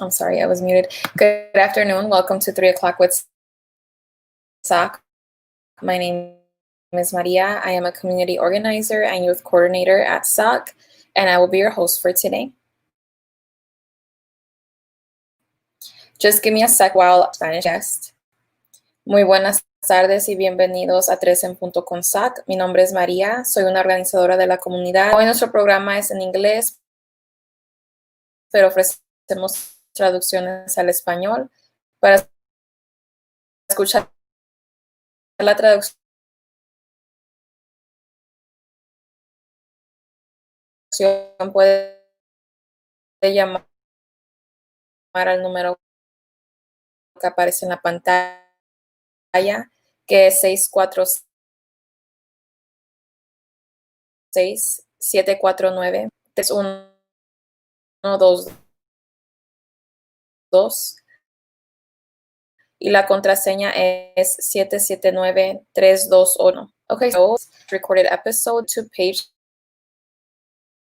I'm sorry, I was muted. Good afternoon. Welcome to 3 o'clock with SOC. My name is Maria. I am a community organizer and youth coordinator at SOC, and I will be your host for today. Just give me a sec while Spanish guest. Muy buenas tardes y bienvenidos a 3 en punto con SOC. Mi nombre es María, soy una organizadora de la comunidad. Hoy nuestro programa es en inglés, pero ofrecemos traducciones al español. Para escuchar la traducción puede llamar al número que aparece en la pantalla, que es 646-749-3122 y la contraseña es 779-321. Okay, so recorded episode 2 page,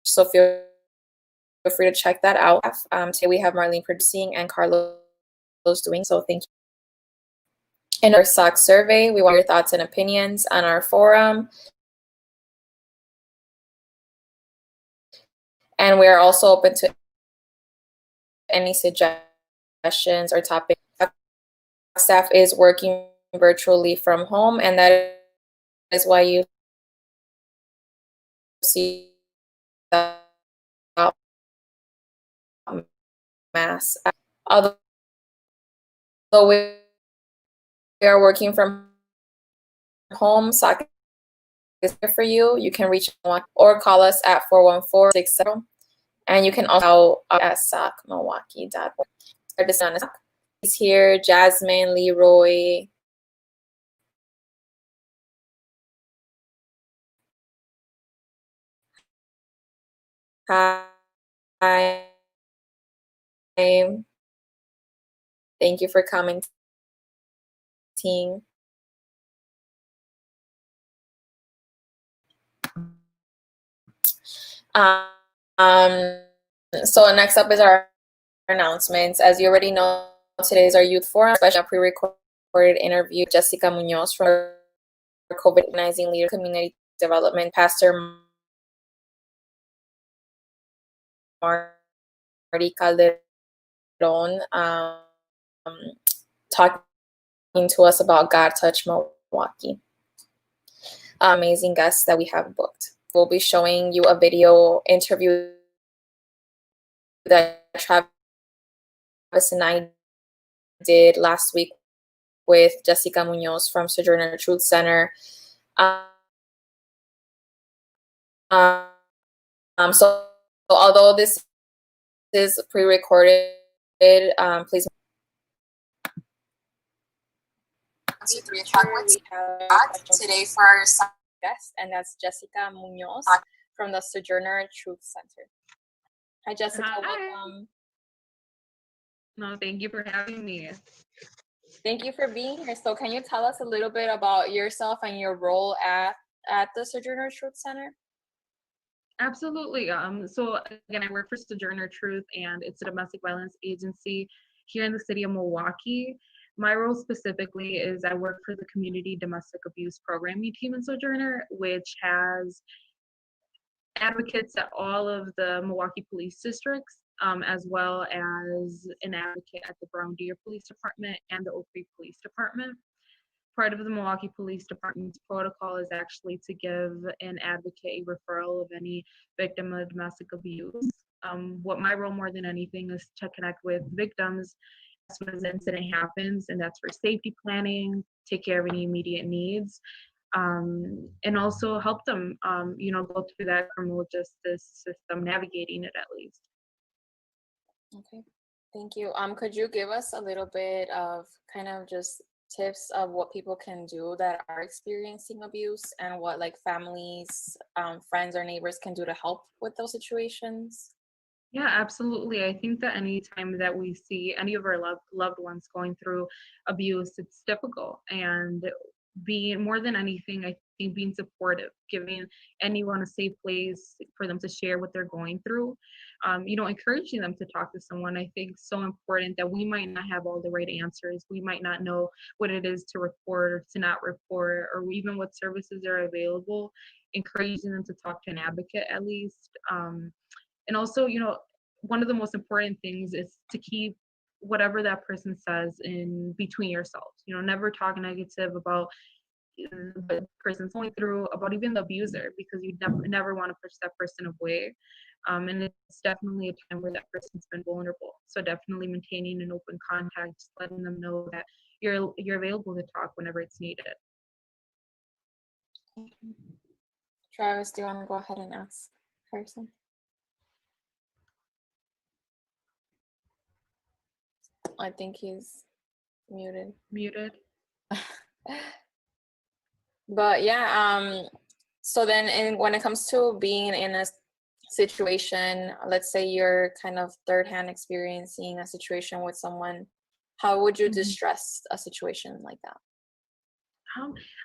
so feel free to check that out. Today we have Marlene producing and Carlos doing, so thank you. In our SOC survey, we want your thoughts and opinions on our forum. And we are also open to any suggestions or topics. Staff is working virtually from home, and that is why you see that mass. Although we are working from home, SOC is here for you. You can reach or call us at 414-67, and you can also at socmilwaukee.org. Is here, Jasmine, Leroy. Hi. Thank you for commenting. So next up is our announcements. As you already know, today is our youth forum, special pre-recorded interview with Jessica Munoz from COVID organizing leader community development, Pastor Marty Calderon, talking to us about God Touch Milwaukee. Amazing guests that we have booked. We'll be showing you a video interview that Travis and I did last week with Jessica Munoz from Sojourner Truth Center. So although this is pre-recorded, please. 3 o'clock today for our guest, and that's Jessica Munoz from the Sojourner Truth Center. Hi, Jessica. Hi. Welcome. No, thank you for having me. Thank you for being here. So can you tell us a little bit about yourself and your role at the Sojourner Truth Center? Absolutely. So again, I work for Sojourner Truth, and it's a domestic violence agency here in the city of Milwaukee. My role specifically is I work for the Community Domestic Abuse Programming Team in Sojourner, which has advocates at all of the Milwaukee police districts, as well as an advocate at the Brown Deer Police Department and the Oak Creek Police Department. Part of the Milwaukee Police Department's protocol is actually to give an advocate a referral of any victim of domestic abuse. What my role more than anything is to connect with victims as soon as the incident happens, and that's for safety planning, take care of any immediate needs, and also help them, go through that criminal justice system, navigating it at least. Okay, thank you. Could you give us a little bit of kind of just tips of what people can do that are experiencing abuse, and what like families, friends or neighbors can do to help with those situations? Yeah, absolutely. I think that anytime that we see any of our loved ones going through abuse, it's difficult. And being more than anything, I being supportive, giving anyone a safe place for them to share what they're going through. Encouraging them to talk to someone, I think, so important, that we might not have all the right answers. We might not know what it is to report or to not report, or even what services are available. Encouraging them to talk to an advocate at least. And also, one of the most important things is to keep whatever that person says in between yourselves. Never talk negative about what the person's going through, about even the abuser, because you never want to push that person away. And it's definitely a time where that person's been vulnerable. So definitely maintaining an open contact, just letting them know that you're available to talk whenever it's needed. Travis, do you want to go ahead and ask person? I think he's muted. But yeah, so then when it comes to being in a situation, let's say you're kind of third-hand experiencing a situation with someone, how would you distress a situation like that?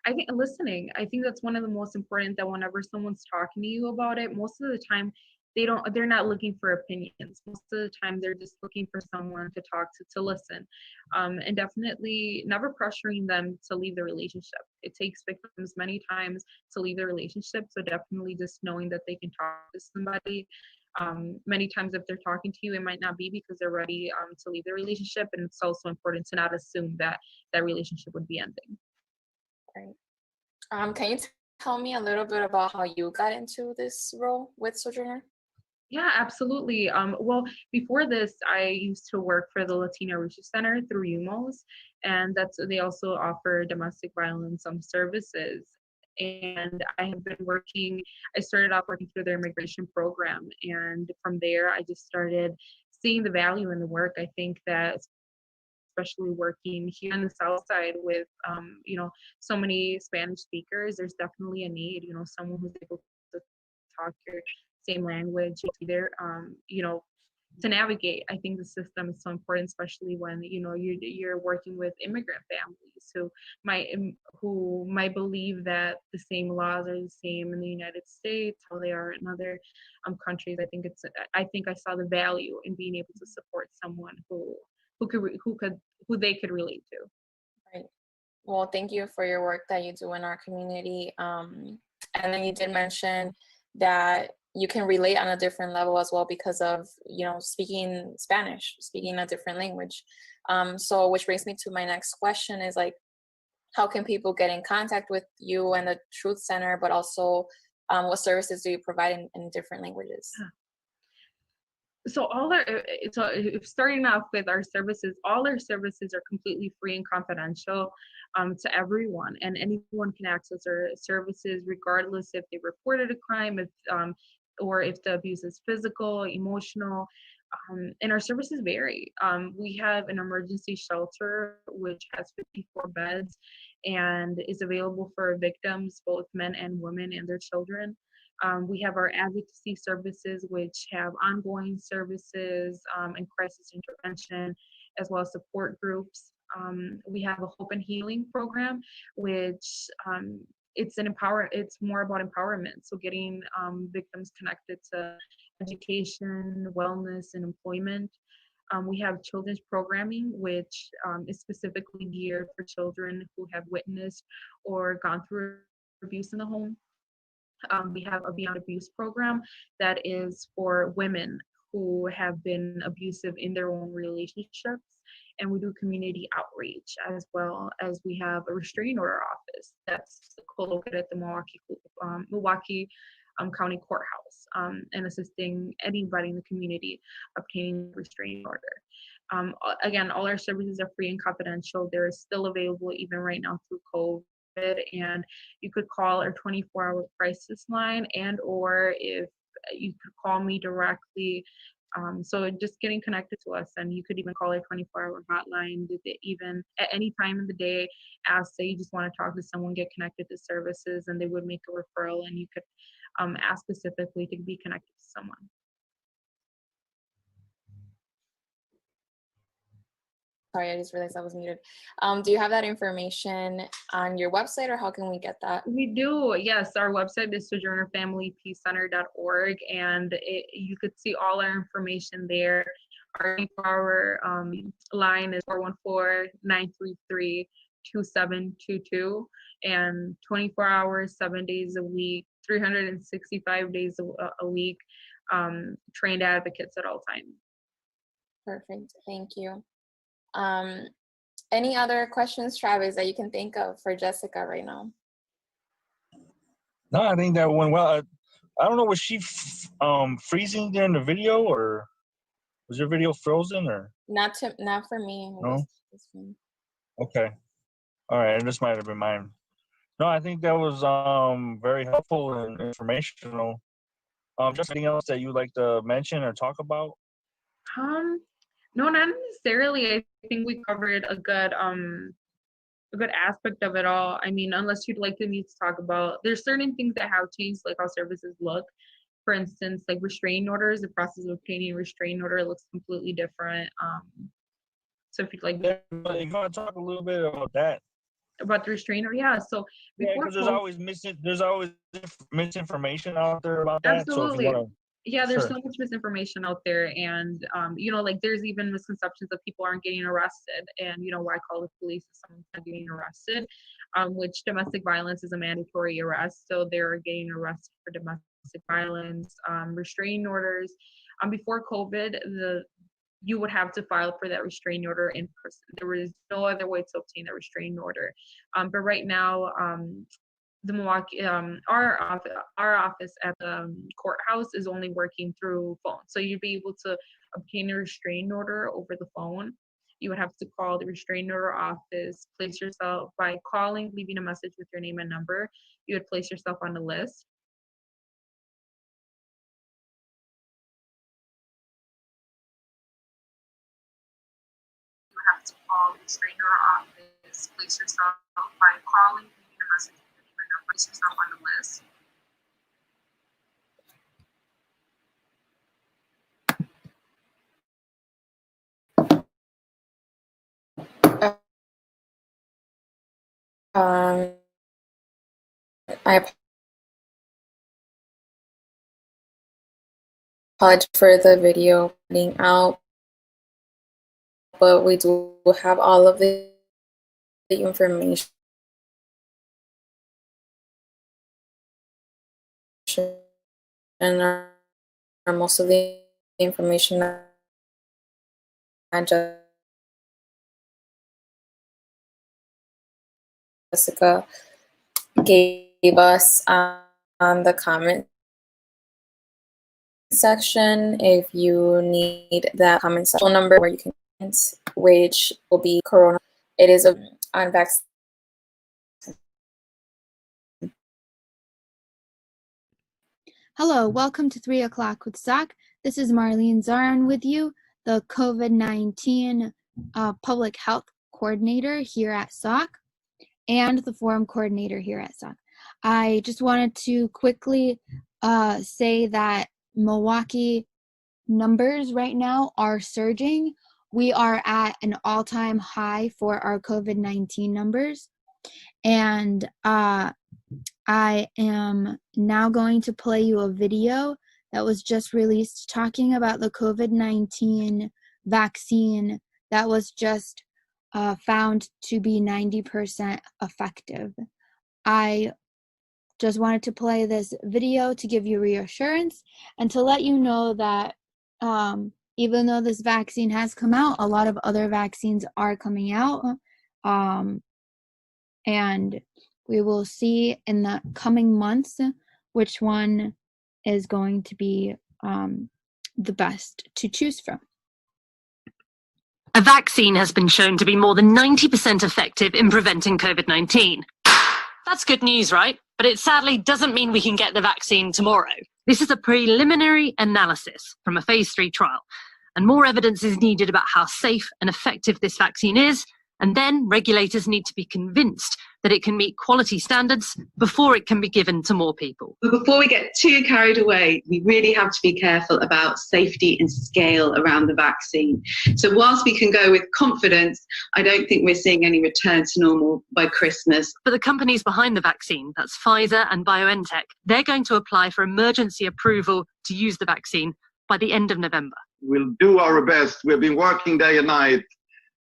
I think listening. I think that's one of the most important, that whenever someone's talking to you about it, most of the time they're not looking for opinions. Most of the time they're just looking for someone to talk to listen. And definitely never pressuring them to leave the relationship. It takes victims many times to leave the relationship. So definitely just knowing that they can talk to somebody. Many times if they're talking to you, it might not be because they're ready to leave the relationship. And it's also important to not assume that that relationship would be ending. Right. Can you tell me a little bit about how you got into this role with Sojourner? Yeah, absolutely. Well, before this, I used to work for the Latino Research Center through UMOS, and they also offer domestic violence services. And I started off working through their immigration program, and from there, I just started seeing the value in the work. I think that, especially working here on the South Side with, so many Spanish speakers, there's definitely a need, someone who's able to talk your same language either, to navigate. I think the system is so important, especially when, you're working with immigrant families who might believe that the same laws are the same in the United States, how they are in other countries. I think I saw the value in being able to support someone who they could relate to. Right. Well, thank you for your work that you do in our community. And then you did mention that you can relate on a different level as well because of, speaking Spanish, speaking a different language. So which brings me to my next question is how can people get in contact with you and the Truth Center, but also what services do you provide in different languages? So starting off with our services, all our services are completely free and confidential to everyone, and anyone can access our services regardless if they reported a crime, or if the abuse is physical, emotional. And our services vary. We have an emergency shelter which has 54 beds and is available for victims, both men and women, and their children. We have our advocacy services, which have ongoing services and crisis intervention, as well as support groups. We have a hope and healing program, which it's more about empowerment. So getting victims connected to education, wellness, and employment. We have children's programming, which is specifically geared for children who have witnessed or gone through abuse in the home. We have a Beyond Abuse program that is for women who have been abusive in their own relationships. And we do community outreach, as well as we have a restraining order office that's co-located at the Milwaukee County Courthouse, and assisting anybody in the community obtaining a restraining order. Again, all our services are free and confidential. They're still available even right now through COVID. And you could call our 24-hour crisis line, or if you could call me directly. So just getting connected to us, and you could even call our 24-hour hotline even at any time of the day. Say you just want to talk to someone, get connected to services, and they would make a referral, and you could ask specifically to be connected to someone. Sorry, I just realized I was muted. Do you have that information on your website, or how can we get that? We do, yes. Our website is sojournerfamilypeacecenter.org, and you could see all our information there. Our 24-hour line is 414-933-2722, and 24 hours, 7 days a week, 365 days a week, trained advocates at all times. Perfect, thank you. Any other questions, Travis, that you can think of for Jessica right now? No, I think that went well. I don't know, was she freezing during the video, or was your video frozen, or? Not for me. No? Okay. All right, this might have been mine. No, I think that was very helpful and informational. Just anything else that you'd like to mention or talk about? No, not necessarily. I think we covered a good aspect of it all. I mean, unless you'd like me to talk about, there's certain things that have changed, like how services look. For instance, like restraining orders, the process of obtaining a restraining order looks completely different. So if you'd like, you want to talk a little bit about that? About the restraining order, yeah. So because there's always misinformation out there about that. Absolutely. So if you want to. Yeah, there's so much misinformation out there, and like there's even misconceptions that people aren't getting arrested, and why call the police if someone's not getting arrested, which domestic violence is a mandatory arrest, so they're getting arrested for domestic violence. Restraining orders, before COVID, you would have to file for that restraining order in person. There was no other way to obtain a restraining order, but right now, the Milwaukee, our office at the courthouse is only working through phone. So you'd be able to obtain a restraining order over the phone. You would have to call the restraining order office, place yourself by calling, leaving a message with your name and number. You would place yourself on the list. You would have to call the restraining order office, place yourself by calling, leaving a message. Place yourself on the list. I apologize for the video being out, but we do have all of the information and most of the information that Jessica gave us on the comment section. If you need that comment section number where you can, which will be Corona. It is on vaccine. Hello, welcome to 3 o'clock with SOC. This is Marlene Zaran with you, the COVID-19 Public Health Coordinator here at SOC and the Forum Coordinator here at SOC. I just wanted to quickly say that Milwaukee numbers right now are surging. We are at an all-time high for our COVID-19 numbers. And I am now going to play you a video that was just released talking about the COVID-19 vaccine that was just found to be 90% effective. I just wanted to play this video to give you reassurance and to let you know that even though this vaccine has come out, a lot of other vaccines are coming out. And we will see in the coming months which one is going to be the best to choose from. A vaccine has been shown to be more than 90% effective in preventing COVID-19. That's good news, right? But it sadly doesn't mean we can get the vaccine tomorrow. This is a preliminary analysis from a phase 3 trial, and more evidence is needed about how safe and effective this vaccine is, and then regulators need to be convinced that it can meet quality standards before it can be given to more people. But before we get too carried away, we really have to be careful about safety and scale around the vaccine. So whilst we can go with confidence, I don't think we're seeing any return to normal by Christmas. But the companies behind the vaccine, that's Pfizer and BioNTech, they're going to apply for emergency approval to use the vaccine by the end of November. We'll do our best. We've been working day and night.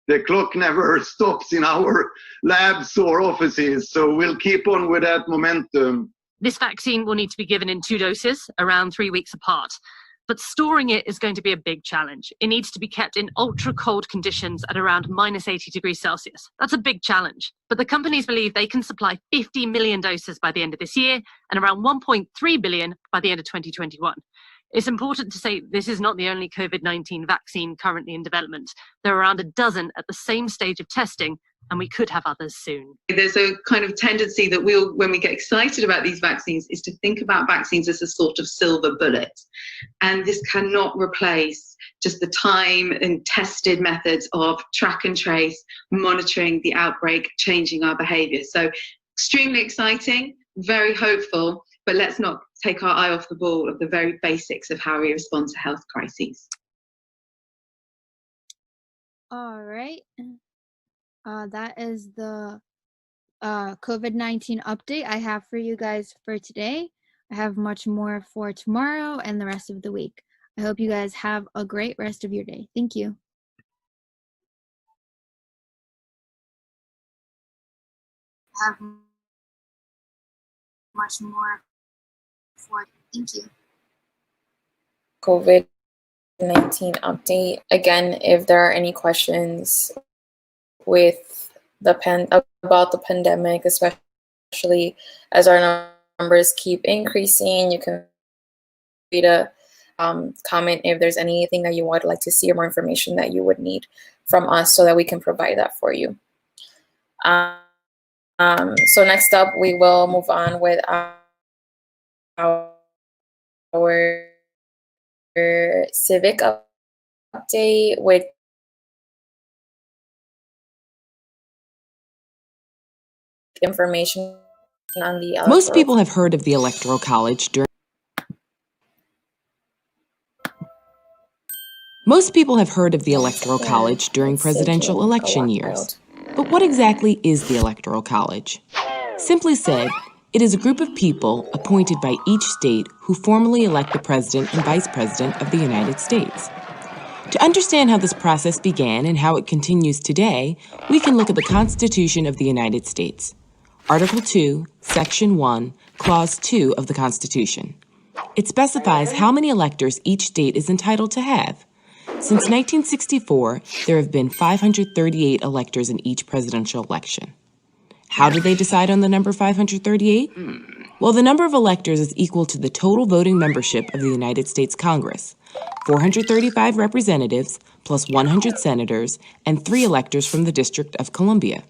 The clock never stops in our labs or offices, so we'll keep on with that momentum. This vaccine will need to be given in 2 doses, around 3 weeks apart. But storing it is going to be a big challenge. It needs to be kept in ultra cold conditions at around -80 degrees Celsius. That's a big challenge. But the companies believe they can supply 50 million doses by the end of this year and around 1.3 billion by the end of 2021. It's important to say this is not the only COVID-19 vaccine currently in development. There are around a dozen at the same stage of testing, and we could have others soon. There's a kind of tendency that when we get excited about these vaccines, is to think about vaccines as a sort of silver bullet. And this cannot replace just the time and tested methods of track and trace, monitoring the outbreak, changing our behavior. So extremely exciting, very hopeful, but let's not take our eye off the ball of the very basics of how we respond to health crises. All right. That is the COVID-19 update I have for you guys for today. I have much more for tomorrow and the rest of the week. I hope you guys have a great rest of your day. Thank you. Have much more for. Thank you. COVID-19 update. Again, if there are any questions with about the pandemic, especially as our numbers keep increasing, you can read a comment if there's anything that you would like to see or more information that you would need from us so that we can provide that for you. So next up, we will move on with our civic update with information on the Most people have heard of the Electoral College during presidential election years. But what exactly is the Electoral College? Simply said, it is a group of people appointed by each state who formally elect the President and Vice President of the United States. To understand how this process began and how it continues today, we can look at the Constitution of the United States. Article 2, Section 1, Clause 2 of the Constitution. It specifies how many electors each state is entitled to have. Since 1964, there have been 538 electors in each presidential election. How did they decide on the number 538? Well, the number of electors is equal to the total voting membership of the United States Congress, 435 representatives plus 100 senators and 3 electors from the District of Columbia.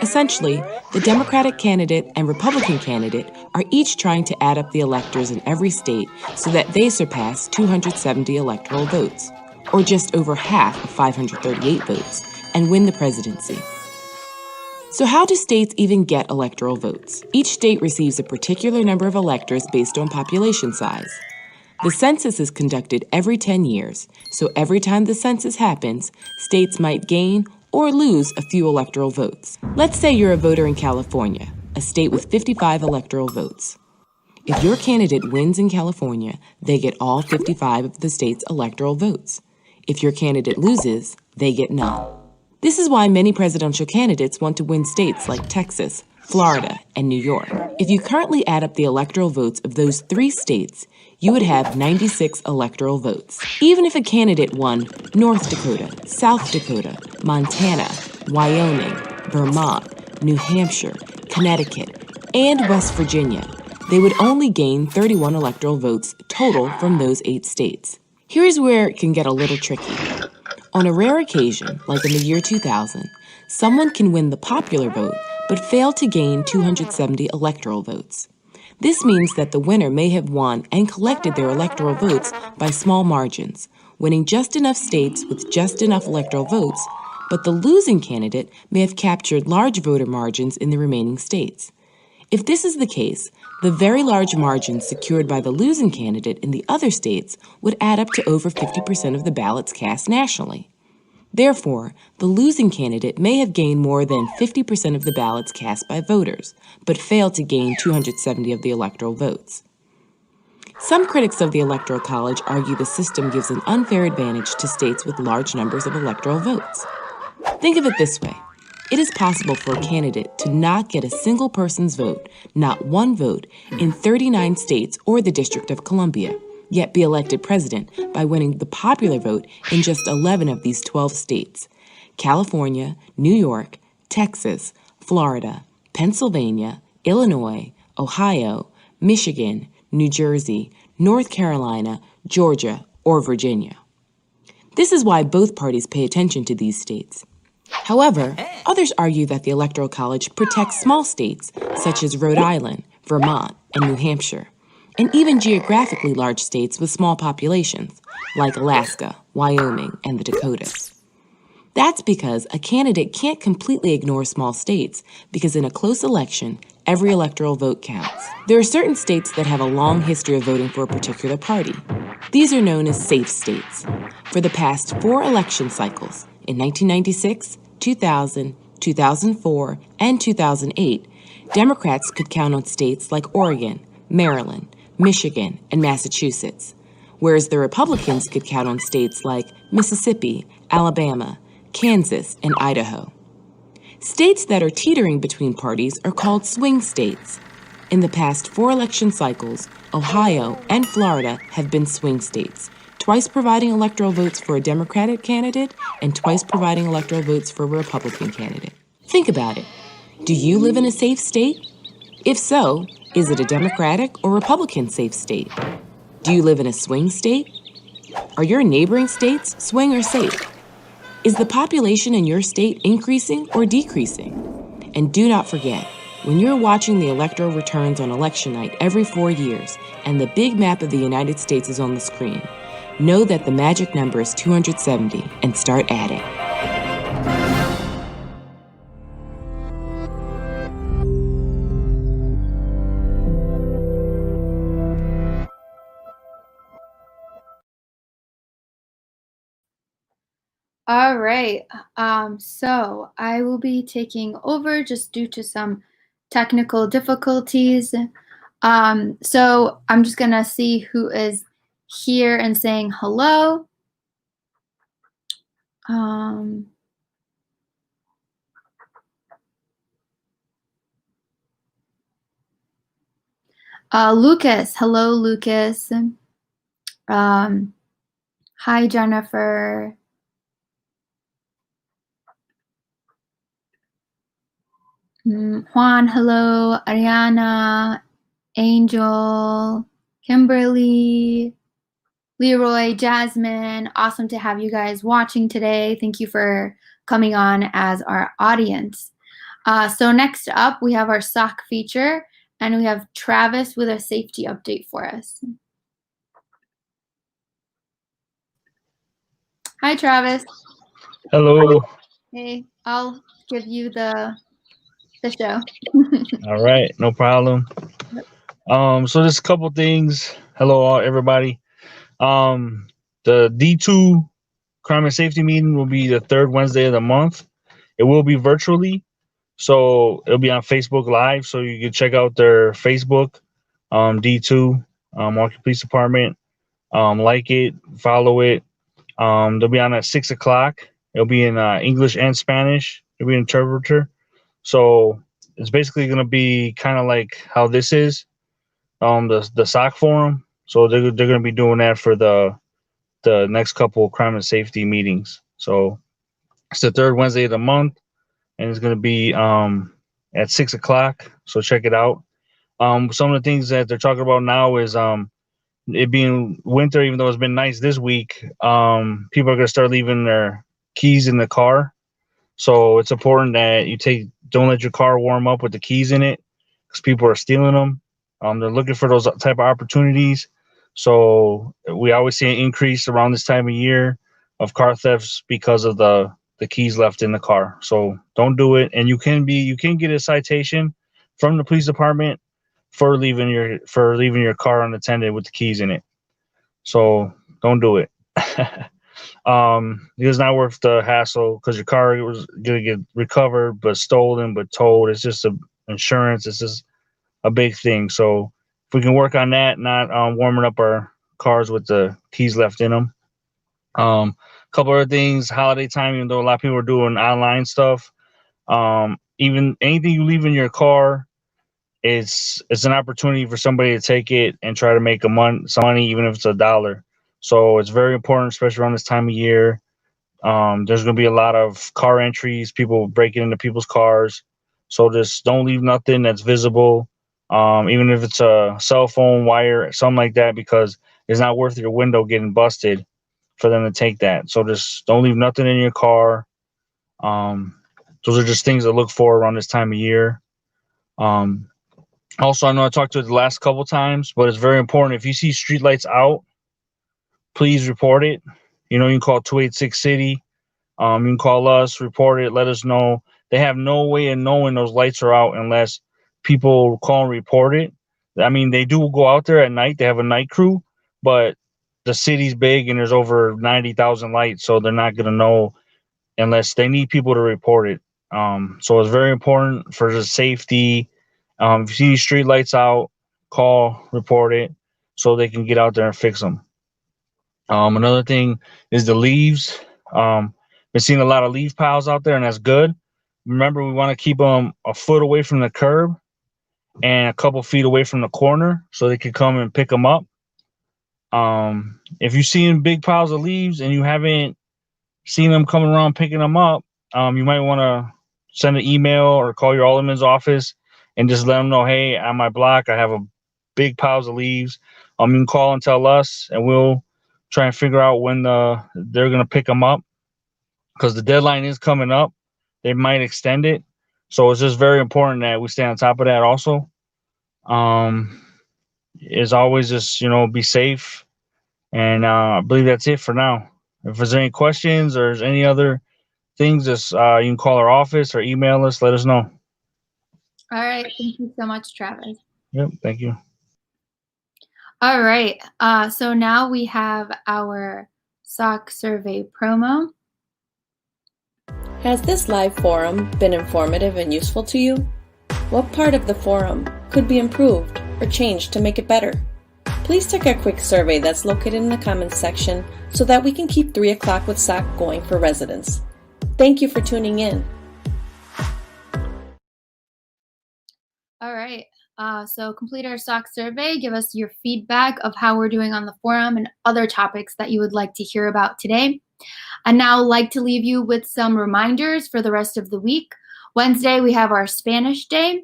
Essentially, the Democratic candidate and Republican candidate are each trying to add up the electors in every state so that they surpass 270 electoral votes, or just over half of 538 votes, and win the presidency. So how do states even get electoral votes? Each state receives a particular number of electors based on population size. The census is conducted every 10 years, so every time the census happens, states might gain or lose a few electoral votes. Let's say you're a voter in California, a state with 55 electoral votes. If your candidate wins in California, they get all 55 of the state's electoral votes. If your candidate loses, they get none. This is why many presidential candidates want to win states like Texas, Florida, and New York. If you currently add up the electoral votes of those 3 states, you would have 96 electoral votes. Even if a candidate won North Dakota, South Dakota, Montana, Wyoming, Vermont, New Hampshire, Connecticut, and West Virginia, they would only gain 31 electoral votes total from those 8 states. Here's where it can get a little tricky. On a rare occasion, like in the year 2000, someone can win the popular vote but fail to gain 270 electoral votes. This means that the winner may have won and collected their electoral votes by small margins, winning just enough states with just enough electoral votes, but the losing candidate may have captured large voter margins in the remaining states. If this is the case, the very large margins secured by the losing candidate in the other states would add up to over 50% of the ballots cast nationally. Therefore, the losing candidate may have gained more than 50% of the ballots cast by voters, but failed to gain 270 of the electoral votes. Some critics of the Electoral College argue the system gives an unfair advantage to states with large numbers of electoral votes. Think of it this way. It is possible for a candidate to not get a single person's vote, not one vote, in 39 states or the District of Columbia, yet be elected president by winning the popular vote in just 11 of these 12 states: California, New York, Texas, Florida, Pennsylvania, Illinois, Ohio, Michigan, New Jersey, North Carolina, Georgia, or Virginia. This is why both parties pay attention to these states. However, others argue that the Electoral College protects small states such as Rhode Island, Vermont, and New Hampshire, and even geographically large states with small populations, like Alaska, Wyoming, and the Dakotas. That's because a candidate can't completely ignore small states, because in a close election, every electoral vote counts. There are certain states that have a long history of voting for a particular party. These are known as safe states. For the past 4 election cycles, in 1996, 2000, 2004, and 2008, Democrats could count on states like Oregon, Maryland, Michigan, and Massachusetts, whereas the Republicans could count on states like Mississippi, Alabama, Kansas, and Idaho. States that are teetering between parties are called swing states. In the past 4 election cycles, Ohio and Florida have been swing states, twice providing electoral votes for a Democratic candidate and twice providing electoral votes for a Republican candidate. Think about it. Do you live in a safe state? If so, is it a Democratic or Republican safe state? Do you live in a swing state? Are your neighboring states swing or safe? Is the population in your state increasing or decreasing? And do not forget, when you're watching the electoral returns on election night every 4 years and the big map of the United States is on the screen, know that the magic number is 270 and start adding. All right. So I will be taking over just due to some technical difficulties. So I'm just going to see who is here and saying hello. Lucas. Hello, Lucas. Hi, Jennifer. Juan, hello. Ariana, Angel, Kimberly, Leroy, Jasmine. Awesome to have you guys watching today. Thank you for coming on as our audience. So next up, we have our SOC feature, and we have Travis with a safety update for us. Hi, Travis. Hello. Hey, I'll give you the show. All right, no problem. So there's a couple things. Hello, everybody. The D2 Crime and Safety meeting will be the 3rd Wednesday of the month. It will be virtually, so it'll be on Facebook Live, so you can check out their Facebook, D2, Market Police Department. Like it, follow it. They'll be on at 6 o'clock. It'll be in English and Spanish. It'll be an interpreter. So it's basically going to be kind of like how this is, the SOC forum. So they're going to be doing that for the next couple of crime and safety meetings. So it's the 3rd Wednesday of the month, and it's going to be at 6 o'clock. So check it out. Some of the things that they're talking about now is it being winter, even though it's been nice this week. People are going to start leaving their keys in the car. So it's important that you don't let your car warm up with the keys in it, because people are stealing them. They're looking for those type of opportunities. So we always see an increase around this time of year of car thefts because of the the keys left in the car. So don't do it. And you can get a citation from the police department for leaving your car unattended with the keys in it. So don't do it. It's not worth the hassle because your car was gonna get recovered, but stolen, but towed. It's just insurance. It's just a big thing. So if we can work on that, not warming up our cars with the keys left in them. A couple other things, holiday time, even though a lot of people are doing online stuff, even anything you leave in your car, it's an opportunity for somebody to take it and try to make some money, even if it's $1. So it's very important, especially around this time of year. There's going to be a lot of car entries, people breaking into people's cars. So just don't leave nothing that's visible, even if it's a cell phone wire, something like that, because it's not worth your window getting busted for them to take that. So just don't leave nothing in your car. Those are just things to look for around this time of year. Also, I know I talked to it the last couple times, but it's very important. If you see streetlights out, please report it. You can call 286-CITY. You can call us, report it, let us know. They have no way of knowing those lights are out unless people call and report it. I mean, they do go out there at night. They have a night crew, but the city's big and there's over 90,000 lights, so they're not going to know unless they need people to report it. So it's very important for the safety. If you see street lights out, call, report it, so they can get out there and fix them. Another thing is the leaves. Been seeing a lot of leaf piles out there, and that's good. Remember, we want to keep them a foot away from the curb and a couple feet away from the corner so they can come and pick them up. If you're seeing big piles of leaves and you haven't seen them coming around picking them up, you might want to send an email or call your alderman's office and just let them know, hey, on my block, I have a big piles of leaves. You can call and tell us, and we'll try and figure out when they're going to pick them up, because the deadline is coming up. They might extend it. So it's just very important that we stay on top of that also. As always, just, be safe. And I believe that's it for now. If there's any questions or there's any other things, just you can call our office or email us. Let us know. All right. Thank you so much, Travis. Yep. Thank you. All right. So now we have our SOC survey promo. Has this live forum been informative and useful to you? What part of the forum could be improved or changed to make it better? Please take a quick survey that's located in the comments section so that we can keep 3 o'clock with SOC going for residents. Thank you for tuning in. All right. So complete our SOC survey. Give us your feedback of how we're doing on the forum and other topics that you would like to hear about today. I'd now like to leave you with some reminders for the rest of the week. Wednesday, we have our Spanish Day.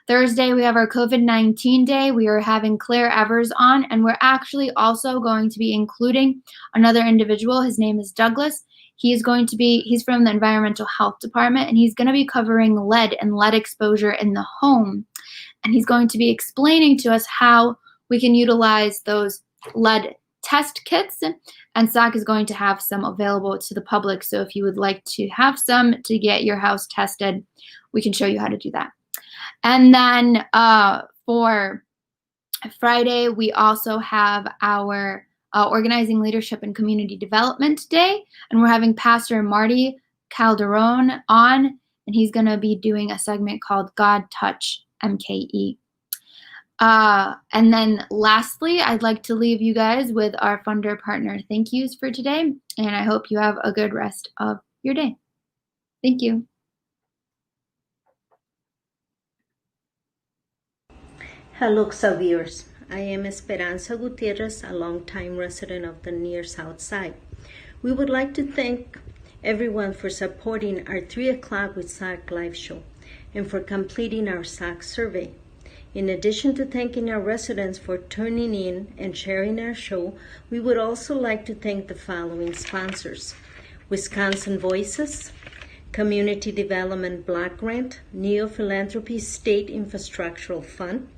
Thursday, we have our COVID-19 Day. We are having Claire Evers on, and we're actually also going to be including another individual. His name is Douglas. He's from the Environmental Health Department, and he's going to be covering lead and lead exposure in the home. And he's going to be explaining to us how we can utilize those lead test kits, and SOC is going to have some available to the public. So if you would like to have some to get your house tested, we can show you how to do that. And then for Friday, we also have our Organizing Leadership and Community Development Day, and we're having Pastor Marty Calderon on, and he's going to be doing a segment called God Touch MKE. And then lastly, I'd like to leave you guys with our funder partner thank yous for today, and I hope you have a good rest of your day. Thank you. Hello, viewers. I am Esperanza Gutierrez, a longtime resident of the near South Side. We would like to thank everyone for supporting our 3 o'clock with SOC live show and for completing our SOC survey. In addition to thanking our residents for tuning in and sharing our show, we would also like to thank the following sponsors: Wisconsin Voices, Community Development Block Grant, Neo Philanthropy State Infrastructural Fund,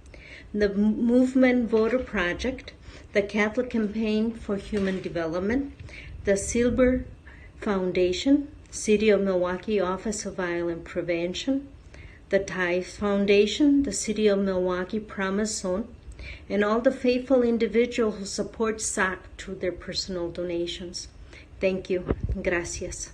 the Movement Voter Project, the Catholic Campaign for Human Development, the Silber Foundation, City of Milwaukee Office of Violence Prevention, the Thai Foundation, the City of Milwaukee Promise Zone, and all the faithful individuals who support SOC through their personal donations. Thank you. Gracias.